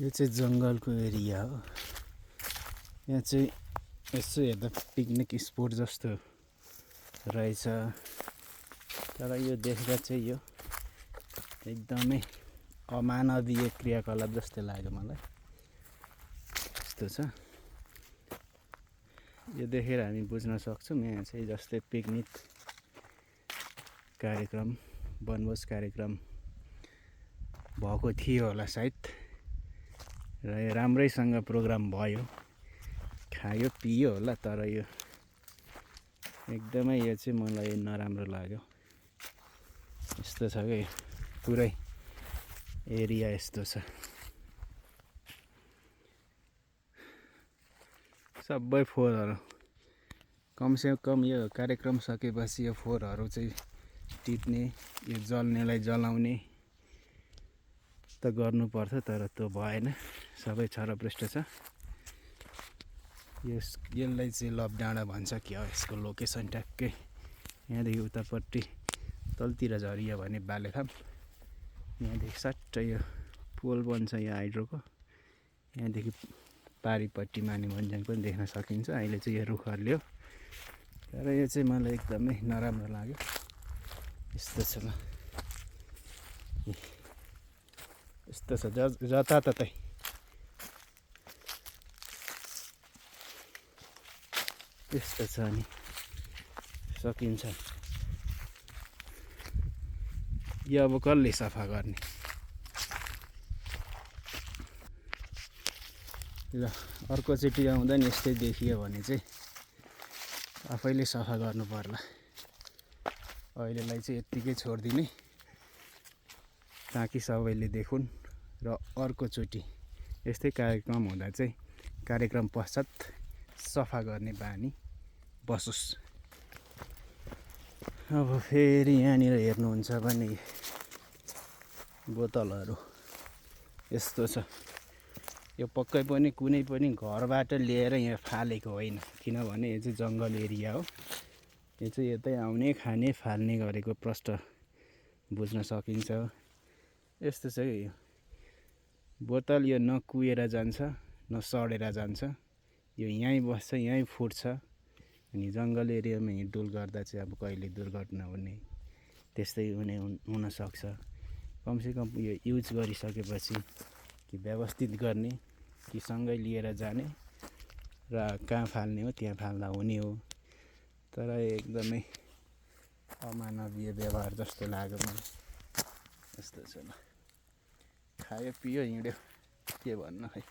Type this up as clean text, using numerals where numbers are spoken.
यो चाहिँ जङ्गलको एरिया हो। यहाँ चाहिँ यसो हेर्दा पिकनिक स्पोट जस्तो रहेछ, तर यो देख्दा चाहिँ यो एकदमै अमानवीय क्रियाकलाप जस्तो लाग्यो मलाई। यस्तो छ, यो देखेर हामी बुझ्न सक्छौँ यहाँ चाहिँ जस्तै पिकनिक कार्यक्रम, वनभोज कार्यक्रम भएको थियो होला सायद, र यो राम्रैसँग प्रोग्राम भयो, खायो पियो होला। तर यो एकदमै यो चाहिँ मलाई नराम्रो लाग्यो। यस्तो छ कि पुरै एरिया यस्तो छ, सबै फोहोरहरू कमसे कम यो कार्यक्रम सकेपछि यो फोहोरहरू चाहिँ टिप्ने, यो जल्नेलाई जलाउने त गर्नुपर्छ, तर त्यो भएन, सबै छरपृष्ठ छ। यसलाई चाहिँ लभ डाँडा भन्छ क्या हो, यसको लोकेसन ट्याक्कै यहाँदेखि उतापट्टि तलतिर झरियो भने बालेथाम, यहाँदेखि सट्टै यो पोल बन्छ यहाँ हाइड्रोको, यहाँदेखि पारिपट्टि माने भन्ज्याङ पनि देख्न सकिन्छ। अहिले चाहिँ यो रुख हल्लियो, तर यो चाहिँ मलाई एकदमै नराम्रो लाग्यो। यस्तो छ, यस्तो छ जताततै। यस्तो छ, अनि सकिन्छ यो अब कसले सफा गर्ने? ल अर्कोचोटि आउँदा नि यस्तै देखियो भने चाहिँ आफैले सफा गर्नु पर्ला। अहिलेलाई चाहिँ यत्तिकै छोडिदिने, ताकि सबैले देखुन् र अर्कोचोटि यस्तै कार्यक्रम हुँदा चाहिँ कार्यक्रम पश्चात सफा गर्ने बानी बसोस्। अब फेरि यहाँनिर हेर्नुहुन्छ भने बोतलहरू यस्तो छ, यो पक्कै पनि कुनै पनि घरबाट लिएर यहाँ फालेको होइन, किनभने यो चाहिँ जङ्गल एरिया हो। यो चाहिँ यतै आउने, खाने, फाल्ने गरेको प्रष्ट बुझ्न सकिन्छ। यस्तो छ कि यो बोतल यो न कुहिएर जान्छ न सडेर जान्छ, यो यहीँ बस्छ, यहीँ फुट्छ। अनि जङ्गल एरियामा हिँडडुल गर्दा चाहिँ अब कहिले दुर्घटना हुने त्यस्तै हुनसक्छ। कमसेकम यो युज गरिसकेपछि कि व्यवस्थित गर्ने, कि सँगै लिएर जाने र कहाँ फाल्ने हो त्यहाँ फाल्दा हुने हो। तर एकदमै अमानवीय व्यवहार जस्तो लाग्यो मलाई। यस्तो छ, ल खायो पियो हिँड्यो, के भन्नु खै।